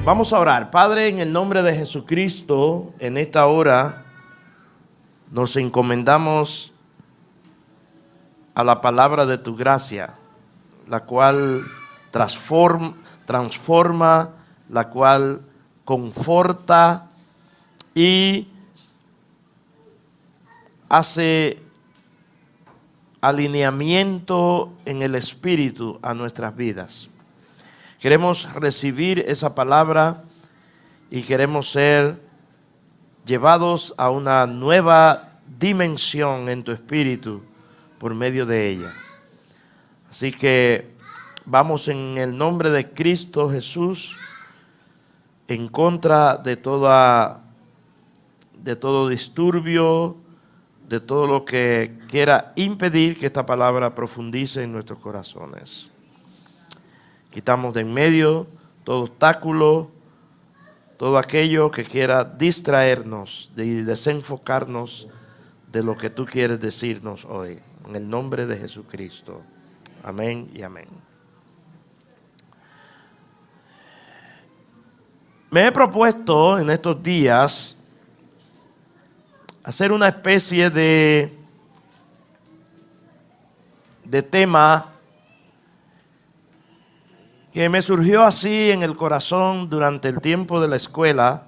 Vamos a orar. Padre, en el nombre de Jesucristo, en esta hora nos encomendamos a la palabra de tu gracia, la cual transforma, la cual conforta y hace alineamiento en el espíritu a nuestras vidas. Queremos recibir esa palabra y queremos ser llevados a una nueva dimensión en tu espíritu por medio de ella. Así que vamos en el nombre de Cristo Jesús en contra de todo disturbio, de todo lo que quiera impedir que esta palabra profundice en nuestros corazones. Quitamos de en medio todo obstáculo, todo aquello que quiera distraernos y desenfocarnos de lo que tú quieres decirnos hoy. En el nombre de Jesucristo. Amén y amén. Me he propuesto en estos días hacer una especie de tema que me surgió así en el corazón durante el tiempo de la escuela,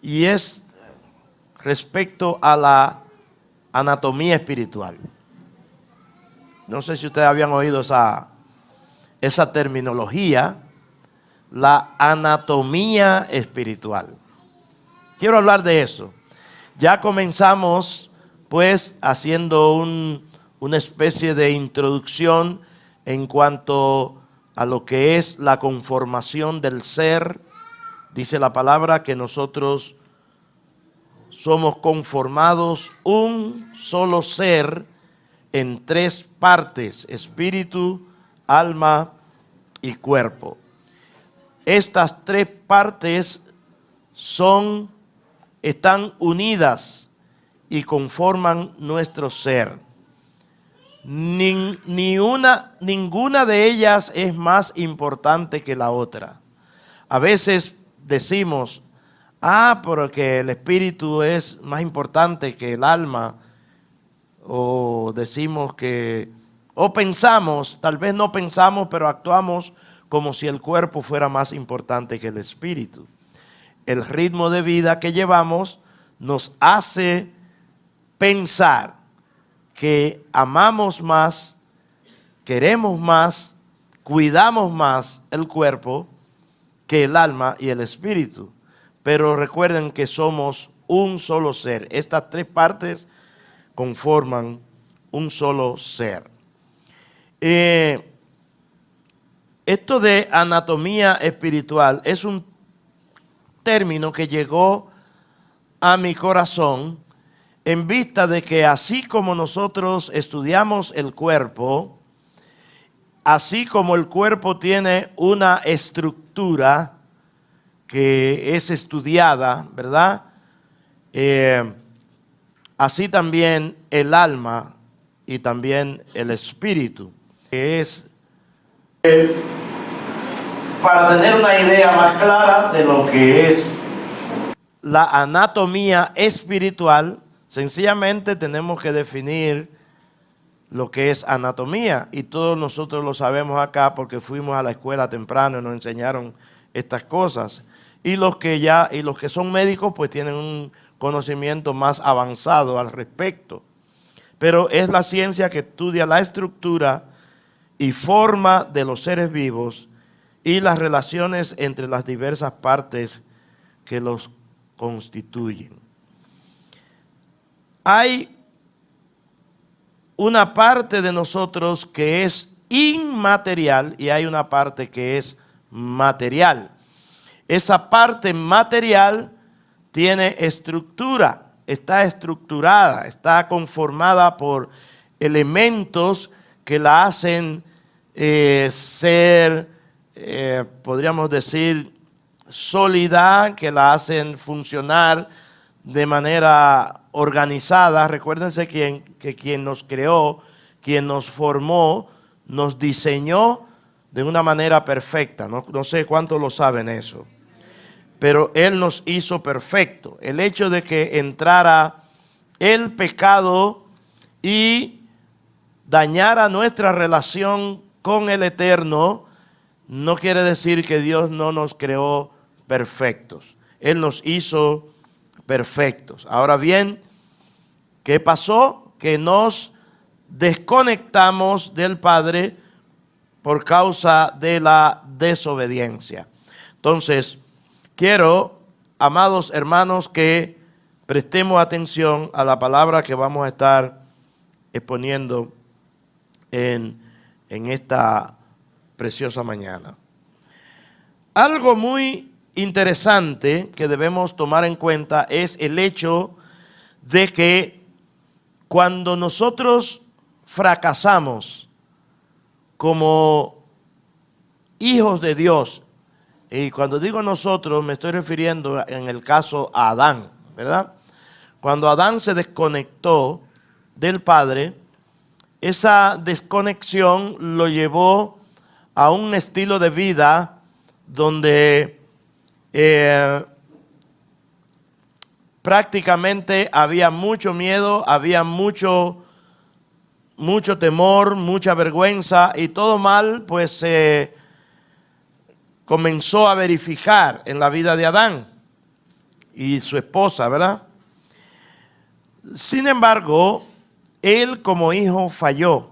y es respecto a la anatomía espiritual. No sé si ustedes habían oído esa terminología, la anatomía espiritual. Quiero hablar de eso. Ya comenzamos pues haciendo una especie de introducción en cuanto a lo que es la conformación del ser. Dice la palabra que nosotros somos conformados un solo ser en tres partes: espíritu, alma y cuerpo. Estas tres partes están unidas y conforman nuestro ser. Ninguna de ellas es más importante que la otra. A veces decimos, porque el espíritu es más importante que el alma, o decimos o pensamos, tal vez no pensamos, pero actuamos como si el cuerpo fuera más importante que el espíritu. El ritmo de vida que llevamos nos hace pensar que amamos más, queremos más, cuidamos más el cuerpo que el alma y el espíritu. Pero recuerden que somos un solo ser. Estas tres partes conforman un solo ser. Esto de anatomía espiritual es un término que llegó a mi corazón en vista de que así como nosotros estudiamos el cuerpo, así como el cuerpo tiene una estructura que es estudiada, ¿verdad? Así también el alma y también el espíritu, que es para tener una idea más clara de lo que es la anatomía espiritual. Sencillamente tenemos que definir lo que es anatomía, y todos nosotros lo sabemos acá porque fuimos a la escuela temprano y nos enseñaron estas cosas. Y los que son médicos pues tienen un conocimiento más avanzado al respecto. Pero es la ciencia que estudia la estructura y forma de los seres vivos y las relaciones entre las diversas partes que los constituyen. Hay una parte de nosotros que es inmaterial y hay una parte que es material. Esa parte material tiene estructura, está estructurada, está conformada por elementos que la hacen ser, podríamos decir, sólida, que la hacen funcionar de manera organizada. Recuérdense que quien nos creó, quien nos formó, nos diseñó de una manera perfecta. No sé cuántos lo saben eso. Pero Él nos hizo perfecto. El hecho de que entrara el pecado y dañara nuestra relación con el Eterno, no quiere decir que Dios no nos creó perfectos. Él nos hizo perfectos. Ahora bien, ¿qué pasó? Que nos desconectamos del Padre por causa de la desobediencia. Entonces, quiero, amados hermanos, que prestemos atención a la palabra que vamos a estar exponiendo en esta preciosa mañana. Algo muy interesante que debemos tomar en cuenta es el hecho de que cuando nosotros fracasamos como hijos de Dios, y cuando digo nosotros me estoy refiriendo en el caso a Adán, ¿verdad? Cuando Adán se desconectó del Padre, esa desconexión lo llevó a un estilo de vida donde prácticamente había mucho miedo, había mucho temor, mucha vergüenza, y todo mal pues se comenzó a verificar en la vida de Adán y su esposa, ¿verdad? Sin embargo, él como hijo falló,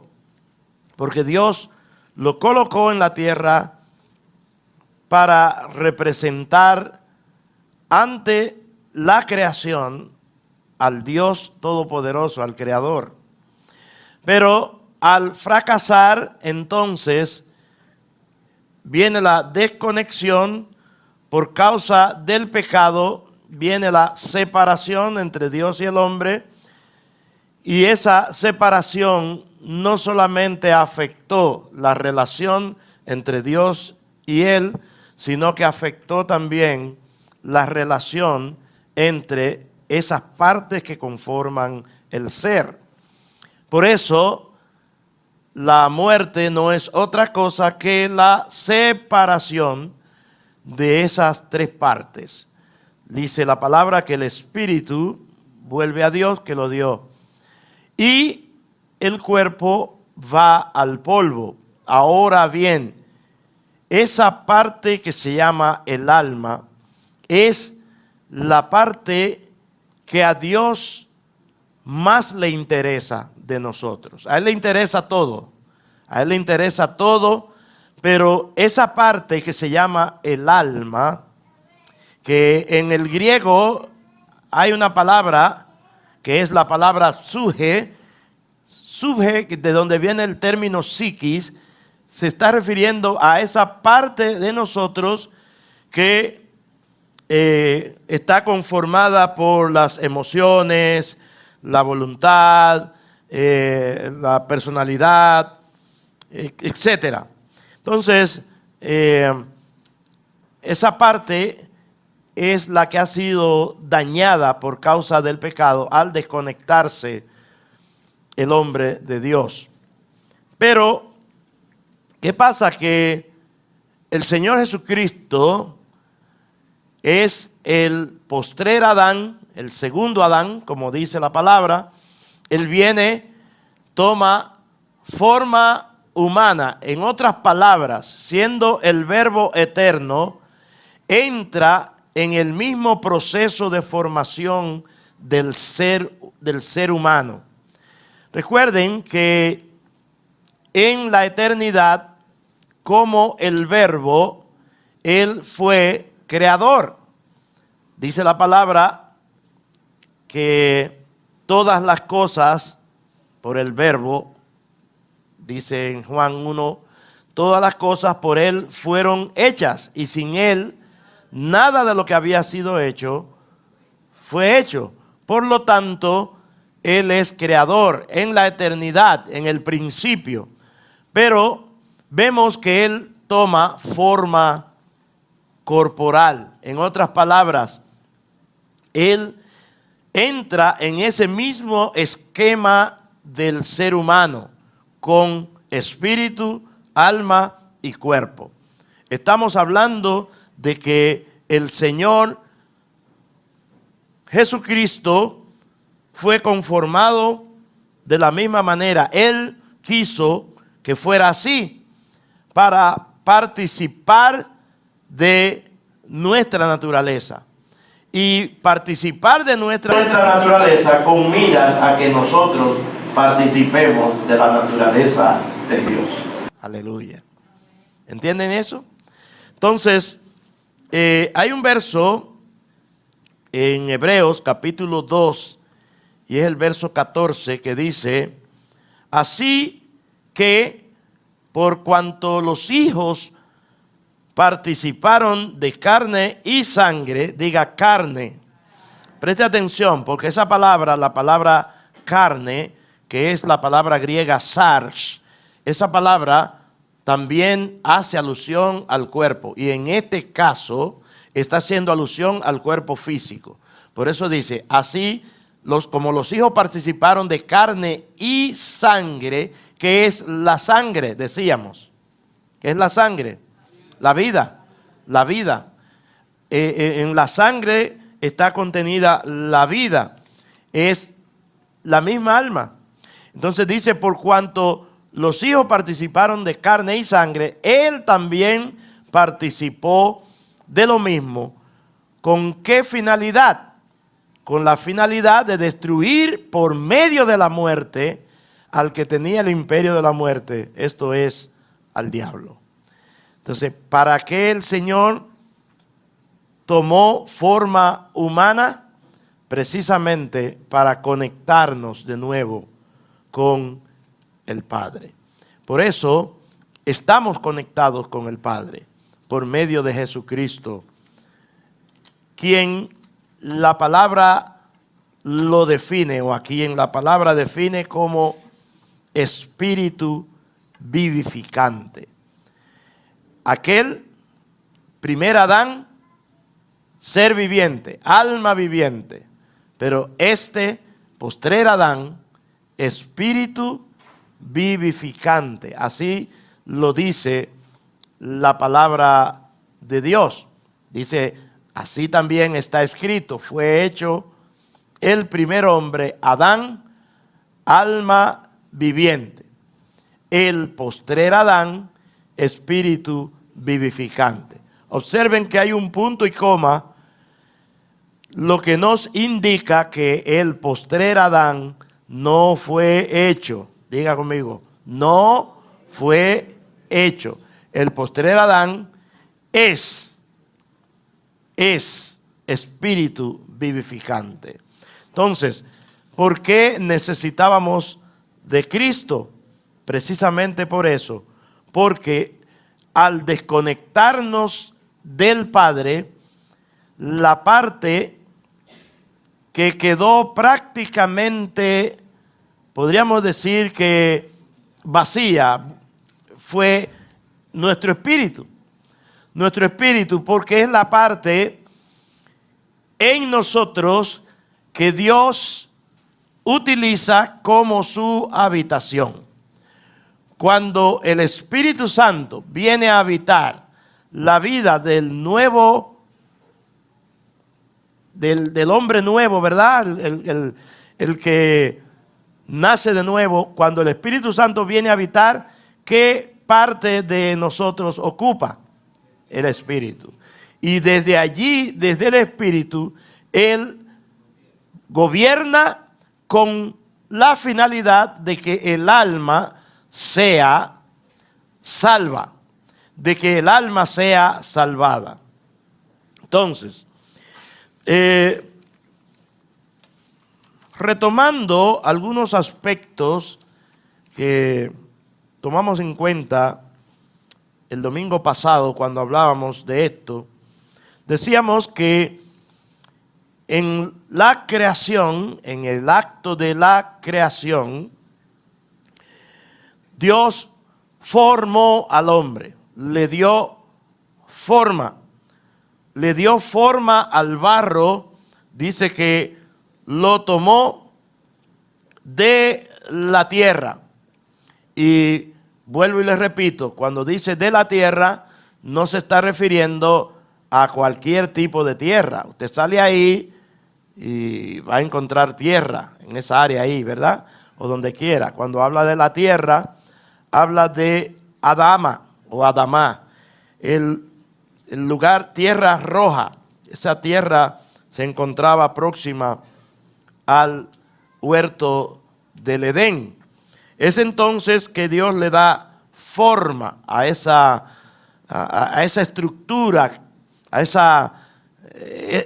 porque Dios lo colocó en la tierra para representar ante la creación al Dios Todopoderoso, al Creador. Pero al fracasar, entonces, viene la desconexión por causa del pecado, viene la separación entre Dios y el hombre, y esa separación no solamente afectó la relación entre Dios y él, sino que afectó también la relación entre esas partes que conforman el ser. Por eso, la muerte no es otra cosa que la separación de esas tres partes. Dice la palabra que el espíritu vuelve a Dios que lo dio, y el cuerpo va al polvo. Ahora bien, esa parte que se llama el alma es la parte que a Dios más le interesa de nosotros. A Él le interesa todo. A Él le interesa todo, pero esa parte que se llama el alma, que en el griego hay una palabra que es la palabra suje, de donde viene el término psiquis, se está refiriendo a esa parte de nosotros que está conformada por las emociones, la voluntad, la personalidad, etcétera. Entonces, esa parte es la que ha sido dañada por causa del pecado al desconectarse el hombre de Dios. Pero, ¿qué pasa? Que el Señor Jesucristo es el postrer Adán, el segundo Adán, como dice la palabra. Él viene, toma forma humana, en otras palabras, siendo el Verbo eterno, entra en el mismo proceso de formación del ser humano. Recuerden que en la eternidad, como el Verbo, Él fue creador. Dice la palabra que todas las cosas por el Verbo, dice en Juan 1, todas las cosas por Él fueron hechas, y sin Él nada de lo que había sido hecho fue hecho. Por lo tanto, Él es creador en la eternidad, en el principio. Pero vemos que Él toma forma corporal. En otras palabras, Él entra en ese mismo esquema del ser humano, con espíritu, alma y cuerpo. Estamos hablando de que el Señor Jesucristo fue conformado de la misma manera. Él quiso que fuera así para participar de nuestra naturaleza. Y participar de nuestra naturaleza con miras a que nosotros participemos de la naturaleza de Dios. Aleluya. ¿Entienden eso? Entonces, hay un verso en Hebreos capítulo 2, y es el verso 14, que dice: así que por cuanto los hijos participaron de carne y sangre, diga carne. Preste atención, porque esa palabra, la palabra carne, que es la palabra griega sarx, esa palabra también hace alusión al cuerpo, y en este caso está haciendo alusión al cuerpo físico. Por eso dice, así como los hijos participaron de carne y sangre, que es la sangre, decíamos. ¿Qué es la sangre? La vida, la vida. En la sangre está contenida la vida. Es la misma alma. Entonces dice, por cuanto los hijos participaron de carne y sangre, Él también participó de lo mismo. ¿Con qué finalidad? Con la finalidad de destruir por medio de la muerte al que tenía el imperio de la muerte, esto es, al diablo. Entonces, ¿para qué el Señor tomó forma humana? Precisamente para conectarnos de nuevo con el Padre. Por eso estamos conectados con el Padre por medio de Jesucristo, quien la palabra lo define, o aquí en la palabra define como espíritu vivificante. Aquel primer Adán, ser viviente, alma viviente, pero este postrer Adán, espíritu vivificante. Así lo dice la palabra de Dios. Dice, así también está escrito, fue hecho el primer hombre, Adán, alma viviente. El postrer Adán, espíritu vivificante. Observen que hay un punto y coma, lo que nos indica que el postrer Adán no fue hecho. Diga conmigo, no fue hecho. El postrer Adán es espíritu vivificante. Entonces, ¿por qué necesitábamos de Cristo? Precisamente por eso. Porque al desconectarnos del Padre, la parte que quedó prácticamente, podríamos decir que vacía, fue nuestro espíritu. Nuestro espíritu, porque es la parte en nosotros que Dios utiliza como su habitación. Cuando el Espíritu Santo viene a habitar la vida del nuevo, del hombre nuevo, ¿verdad? El que nace de nuevo, cuando el Espíritu Santo viene a habitar, ¿qué parte de nosotros ocupa? El Espíritu. Y desde allí, desde el Espíritu, Él gobierna con la finalidad de que el alma sea salva, de que el alma sea salvada. Entonces, retomando algunos aspectos que tomamos en cuenta el domingo pasado cuando hablábamos de esto, decíamos que en la creación, en el acto de la creación, Dios formó al hombre, le dio forma al barro. Dice que lo tomó de la tierra. Y vuelvo y les repito, cuando dice de la tierra, no se está refiriendo a cualquier tipo de tierra. Usted sale ahí y va a encontrar tierra en esa área ahí, ¿verdad? O donde quiera. Cuando habla de la tierra, habla de Adama o Adamá, el lugar, tierra roja. Esa tierra se encontraba próxima al huerto del Edén. Es entonces que Dios le da forma a esa estructura, a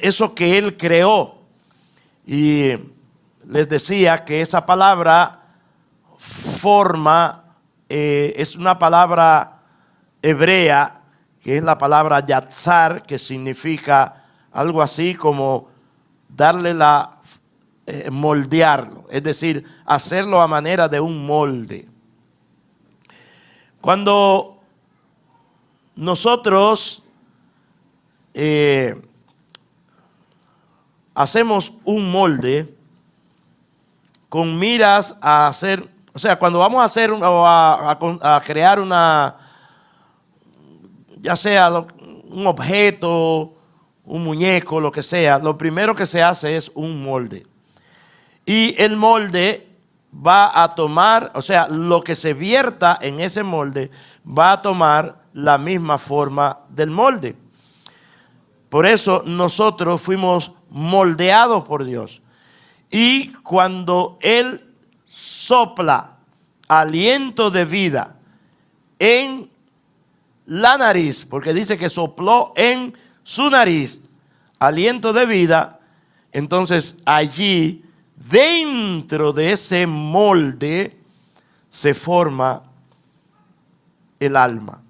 eso que Él creó. Y les decía que esa palabra forma es una palabra hebrea, que es la palabra yatzar, que significa algo así como darle moldearlo, es decir, hacerlo a manera de un molde. Cuando nosotros hacemos un molde con miras a hacer, o sea, cuando vamos a hacer o a crear ya sea un objeto, un muñeco, lo que sea, lo primero que se hace es un molde. Y el molde va a tomar, o sea, lo que se vierta en ese molde va a tomar la misma forma del molde. Por eso nosotros fuimos moldeados por Dios. Y cuando Él sopla aliento de vida en la nariz, porque dice que sopló en su nariz aliento de vida, entonces allí dentro de ese molde se forma el alma,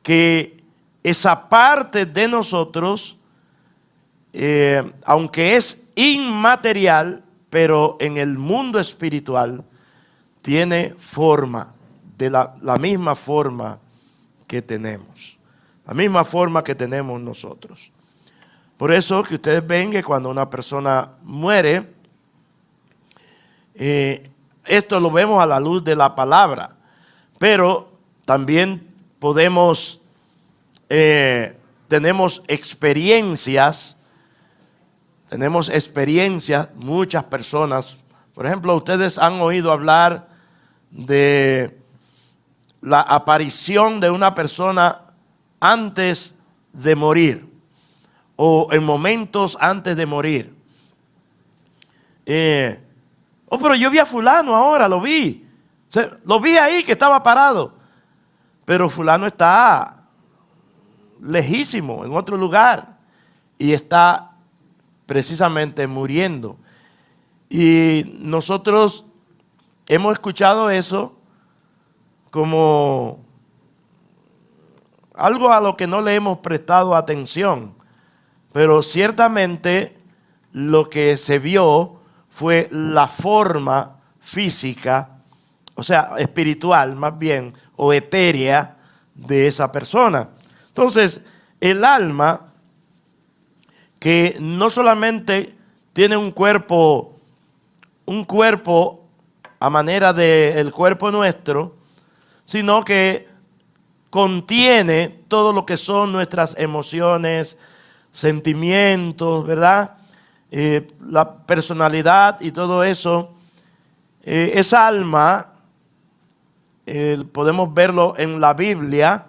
que esa parte de nosotros, aunque es inmaterial, pero en el mundo espiritual tiene forma, de la misma forma que tenemos, la misma forma que tenemos nosotros. Por eso que ustedes ven que cuando una persona muere, esto lo vemos a la luz de la palabra, pero también tenemos experiencias, muchas personas. Por ejemplo, ustedes han oído hablar de la aparición de una persona antes de morir o en momentos antes de morir. Pero yo vi a fulano ahora, lo vi ahí que estaba parado, pero fulano está lejísimo en otro lugar y está precisamente muriendo. Y nosotros hemos escuchado eso como algo a lo que no le hemos prestado atención, pero ciertamente lo que se vio fue la forma física, o sea, espiritual más bien, o etérea de esa persona. Entonces, el alma, que no solamente tiene un cuerpo a manera del cuerpo nuestro, sino que contiene todo lo que son nuestras emociones, sentimientos, ¿verdad? La personalidad y todo eso. Esa alma, podemos verlo en la Biblia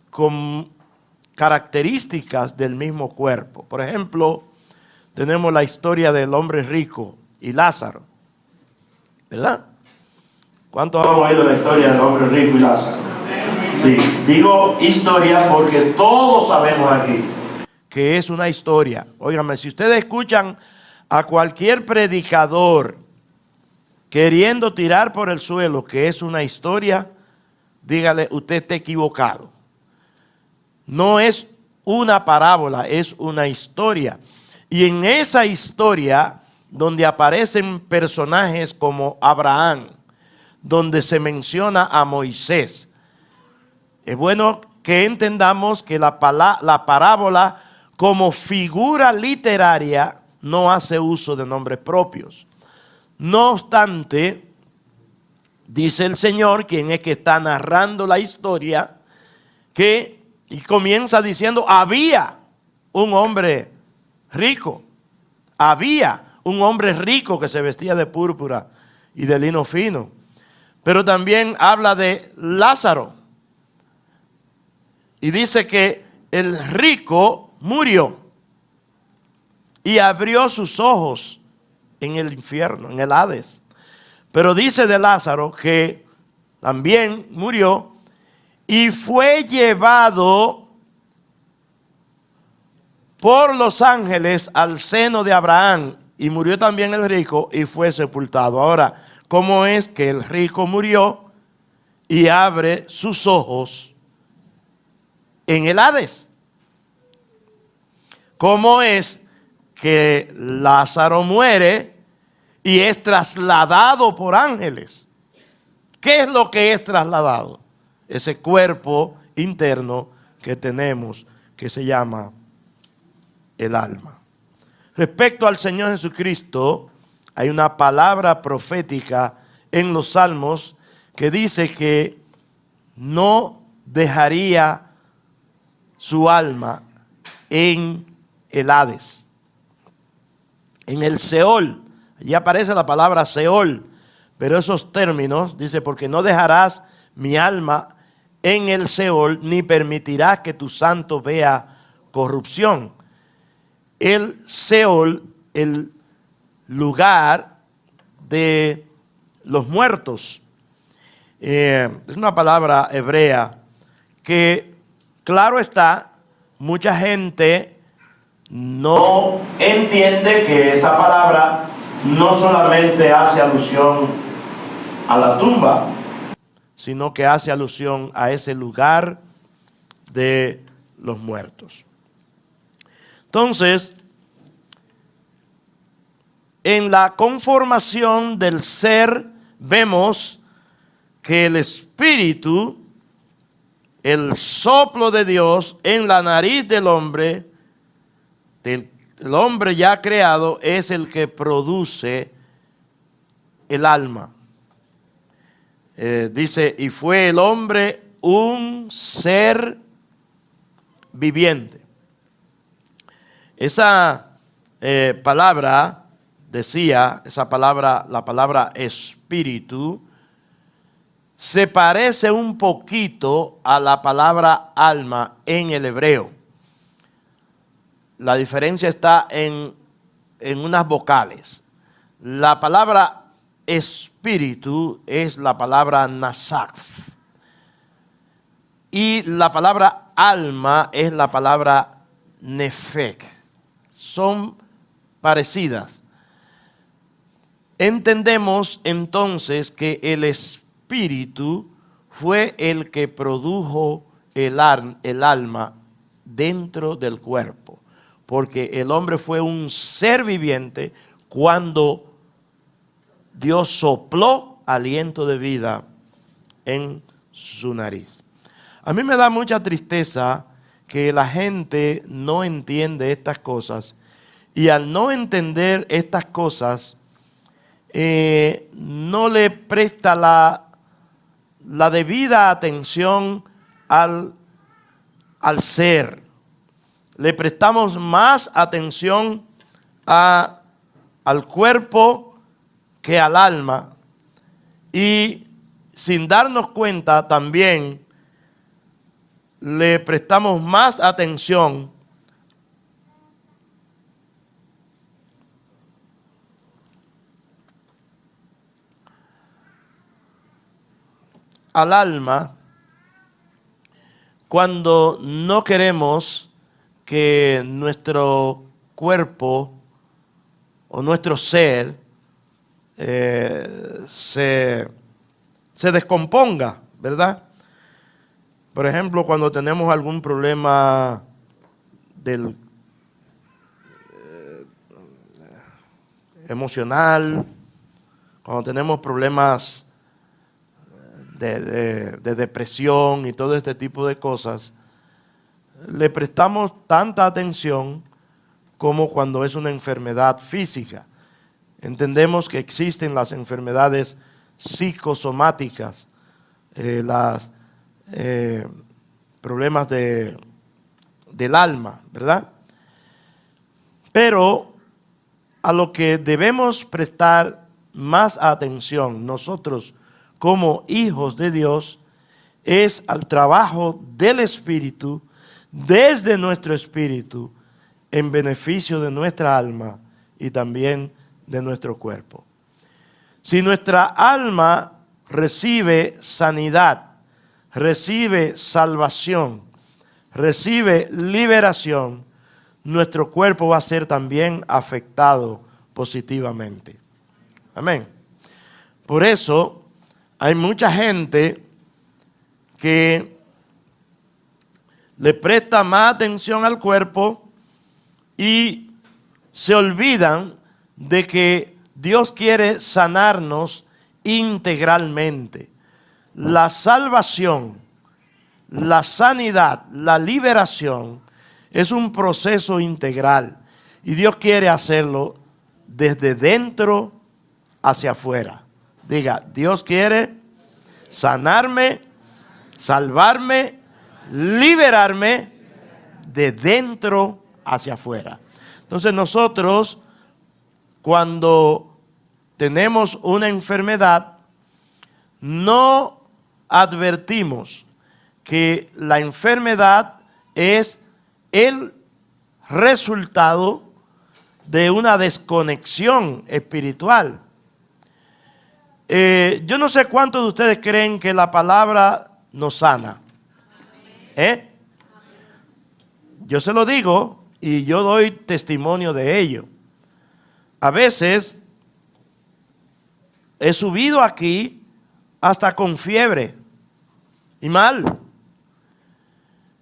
con características del mismo cuerpo. Por ejemplo, tenemos la historia del hombre rico y Lázaro, ¿verdad? ¿Cuántos han oído la historia del hombre rico y Lázaro? Sí, digo historia porque todos sabemos aquí que es una historia. Óigame, si ustedes escuchan a cualquier predicador queriendo tirar por el suelo que es una historia, dígale, usted está equivocado. No es una parábola, es una historia. Y en esa historia, donde aparecen personajes como Abraham, donde se menciona a Moisés, es bueno que entendamos que la parábola como figura literaria no hace uso de nombres propios. No obstante, dice el Señor, quien es que está narrando la historia, y comienza diciendo, había un hombre rico, había un hombre rico que se vestía de púrpura y de lino fino. Pero también habla de Lázaro. Y dice que el rico murió y abrió sus ojos en el infierno, en el Hades. Pero dice de Lázaro que también murió y fue llevado por los ángeles al seno de Abraham. Y murió también el rico y fue sepultado. Ahora, ¿cómo es que el rico murió y abre sus ojos en el Hades? ¿Cómo es que Lázaro muere y es trasladado por ángeles? ¿Qué es lo que es trasladado? Ese cuerpo interno que tenemos, que se llama el alma. Respecto al Señor Jesucristo, hay una palabra profética en los Salmos que dice que no dejaría su alma en el Hades, en el Seol. Allí aparece la palabra Seol, pero esos términos, dice, porque no dejarás mi alma en el Seol, ni permitirás que tu santo vea corrupción. El Seol, el lugar de los muertos, es una palabra hebrea que, claro está, mucha gente no entiende que esa palabra no solamente hace alusión a la tumba, sino que hace alusión a ese lugar de los muertos. Entonces, en la conformación del ser vemos que el espíritu, el soplo de Dios en la nariz del hombre ya creado, es el que produce el alma. Dice, y fue el hombre un ser viviente. Esa palabra decía, la palabra espíritu, se parece un poquito a la palabra alma en el hebreo. La diferencia está en unas vocales. La palabra espíritu es la palabra nasaf. Y la palabra alma es la palabra nefek. Son parecidas. Entendemos entonces que el espíritu fue el que produjo el alma dentro del cuerpo, porque el hombre fue un ser viviente cuando Dios sopló aliento de vida en su nariz. A mí me da mucha tristeza que la gente no entiende estas cosas, y al no entender estas cosas no le presta la debida atención al ser. Le prestamos más atención al cuerpo que al alma, y sin darnos cuenta también le prestamos más atención al alma cuando no queremos que nuestro cuerpo o nuestro ser se descomponga, ¿verdad? Por ejemplo, cuando tenemos algún problema emocional, cuando tenemos problemas de depresión y todo este tipo de cosas, le prestamos tanta atención como cuando es una enfermedad física. Entendemos que existen las enfermedades psicosomáticas, problemas del alma, ¿verdad? Pero a lo que debemos prestar más atención nosotros como hijos de Dios es al trabajo del Espíritu desde nuestro espíritu en beneficio de nuestra alma y también de nuestro cuerpo. Si nuestra alma recibe sanidad, recibe salvación, recibe liberación, nuestro cuerpo va a ser también afectado positivamente. Amén. Por eso hay mucha gente que le presta más atención al cuerpo y se olvidan de que Dios quiere sanarnos integralmente. La salvación, la sanidad, la liberación es un proceso integral y Dios quiere hacerlo desde dentro hacia afuera. Diga, Dios quiere sanarme, salvarme, liberarme de dentro hacia afuera. Entonces nosotros, cuando tenemos una enfermedad, no advertimos que la enfermedad es el resultado de una desconexión espiritual. Yo no sé cuántos de ustedes creen que la palabra nos sana. Yo se lo digo y yo doy testimonio de ello. A veces he subido aquí hasta con fiebre y mal.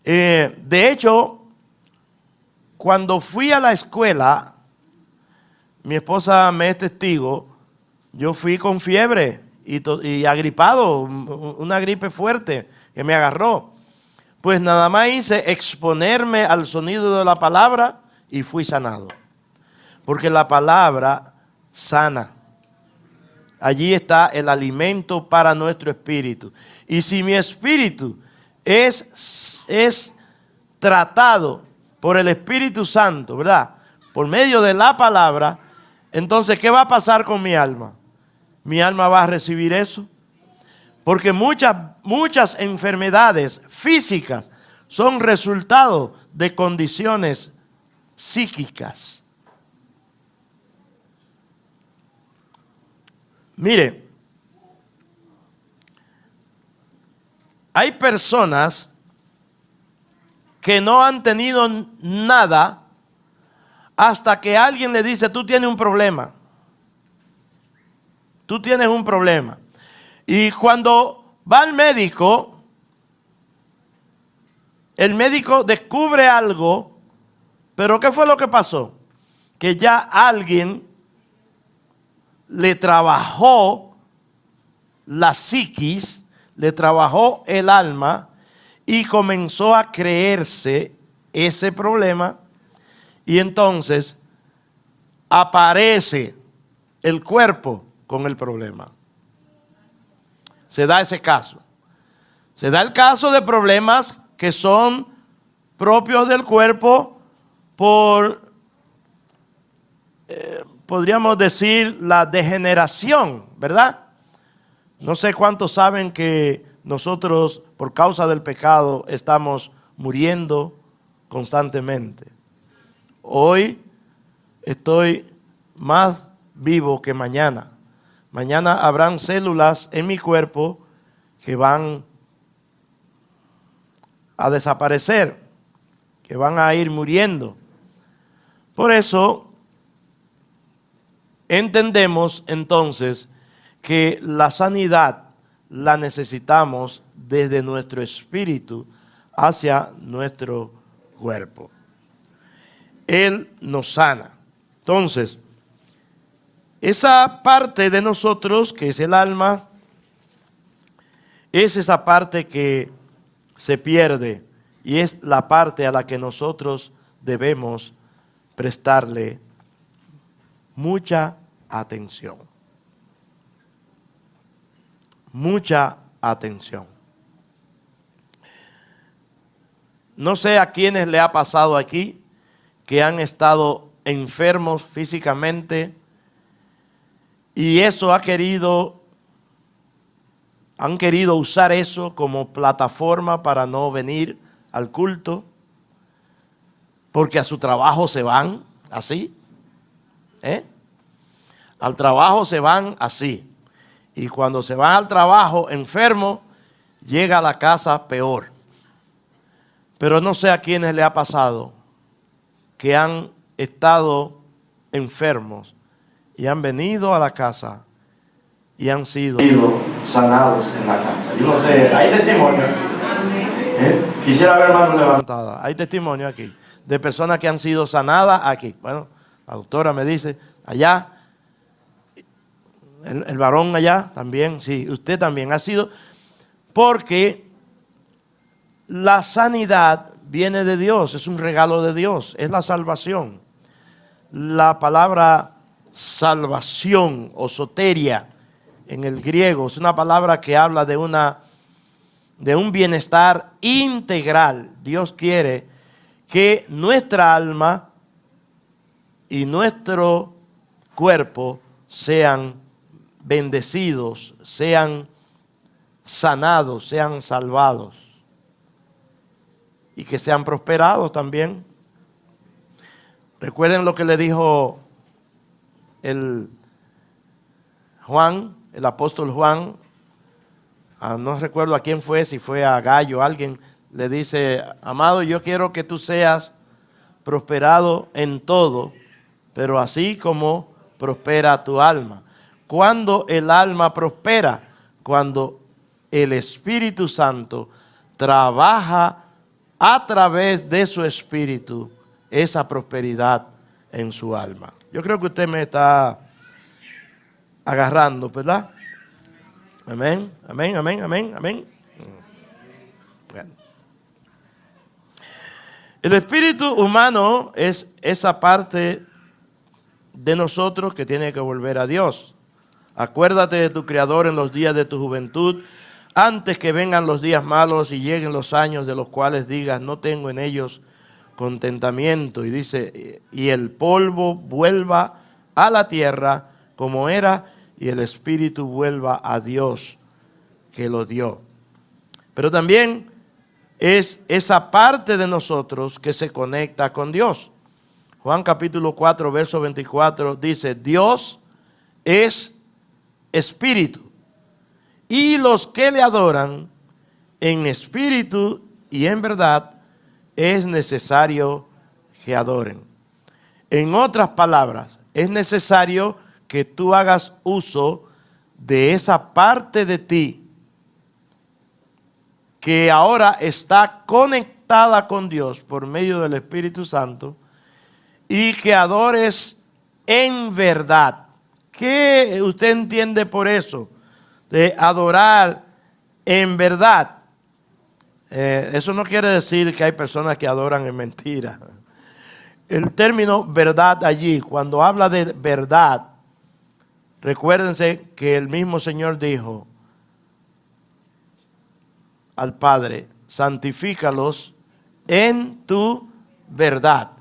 De hecho, cuando fui a la escuela, mi esposa me es testigo, yo fui con fiebre y agripado, una gripe fuerte que me agarró. Pues nada más hice exponerme al sonido de la palabra y fui sanado. Porque la palabra sana. Allí está el alimento para nuestro espíritu. Y si mi espíritu es tratado por el Espíritu Santo, ¿verdad? Por medio de la palabra, entonces, ¿qué va a pasar con mi alma? ¿Mi alma va a recibir eso? Porque muchas enfermedades físicas son resultado de condiciones psíquicas. Mire, hay personas que no han tenido nada hasta que alguien le dice, tú tienes un problema. Tú tienes un problema. Y cuando va al médico, el médico descubre algo, pero ¿qué fue lo que pasó? Que ya alguien le trabajó la psiquis, le trabajó el alma y comenzó a creerse ese problema y entonces aparece el cuerpo con el problema. Se da ese caso. Se da el caso de problemas que son propios del cuerpo por, podríamos decir, la degeneración, ¿verdad? No sé cuántos saben que nosotros, por causa del pecado, estamos muriendo constantemente. Hoy estoy más vivo que mañana. Mañana habrán células en mi cuerpo que van a desaparecer, que van a ir muriendo. Por eso entendemos entonces que la sanidad la necesitamos desde nuestro espíritu hacia nuestro cuerpo. Él nos sana. Entonces, esa parte de nosotros, que es el alma, es esa parte que se pierde y es la parte a la que nosotros debemos prestarle mucha atención. Mucha atención. No sé a quiénes le ha pasado aquí que han estado enfermos físicamente y eso han querido usar eso como plataforma para no venir al culto, porque a su trabajo se van así. Al trabajo se van así. Y cuando se van al trabajo enfermo, llega a la casa peor. Pero no sé a quiénes le ha pasado que han estado enfermos y han venido a la casa y han sido sanados en la casa. Yo no sé, hay testimonio. Quisiera ver manos levantadas. Hay testimonio aquí de personas que han sido sanadas aquí. Bueno, la doctora me dice, allá, el varón allá también, sí, usted también ha sido, porque la sanidad viene de Dios, es un regalo de Dios, es la salvación. La palabra salvación o soteria en el griego es una palabra que habla de un bienestar integral. Dios quiere que nuestra alma y nuestro cuerpo sean bendecidos, sean sanados, sean salvados y que sean prosperados también. Recuerden lo que le dijo el apóstol Juan, no recuerdo a quién fue, si fue a Gallo, alguien le dice, amado, yo quiero que tú seas prosperado en todo, pero así como prospera tu alma. Cuando el alma prospera, cuando el Espíritu Santo trabaja a través de su espíritu esa prosperidad en su alma. Yo creo que usted me está agarrando, ¿verdad? Amén, amén, amén, amén, amén. Bueno. El espíritu humano es esa parte de nosotros que tiene que volver a Dios. Acuérdate de tu Creador en los días de tu juventud, antes que vengan los días malos y lleguen los años de los cuales digas, no tengo en ellos contentamiento. Y dice, y el polvo vuelva a la tierra como era, y el espíritu vuelva a Dios que lo dio. Pero también es esa parte de nosotros que se conecta con Dios. Juan capítulo 4, verso 24 dice, Dios es espíritu, y los que le adoran en espíritu y en verdad es necesario que adoren. En otras palabras, es necesario que tú hagas uso de esa parte de ti que ahora está conectada con Dios por medio del Espíritu Santo y que adores en verdad. ¿Qué usted entiende por eso? De adorar en verdad. Eso no quiere decir que hay personas que adoran en mentira. El término verdad allí, cuando habla de verdad, recuérdense que el mismo Señor dijo al Padre, santifícalos en tu verdad.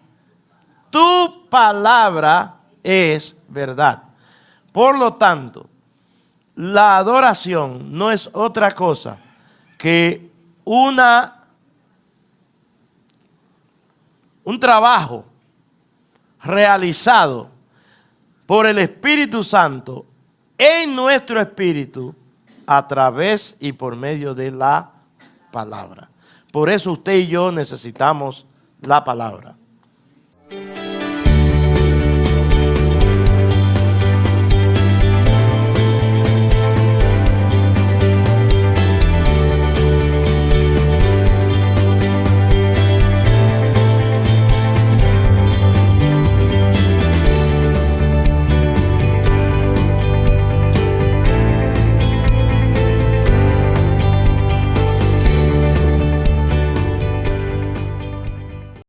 Tu palabra es verdad. Por lo tanto, la adoración no es otra cosa que un trabajo realizado por el Espíritu Santo en nuestro espíritu a través y por medio de la palabra. Por eso usted y yo necesitamos la palabra.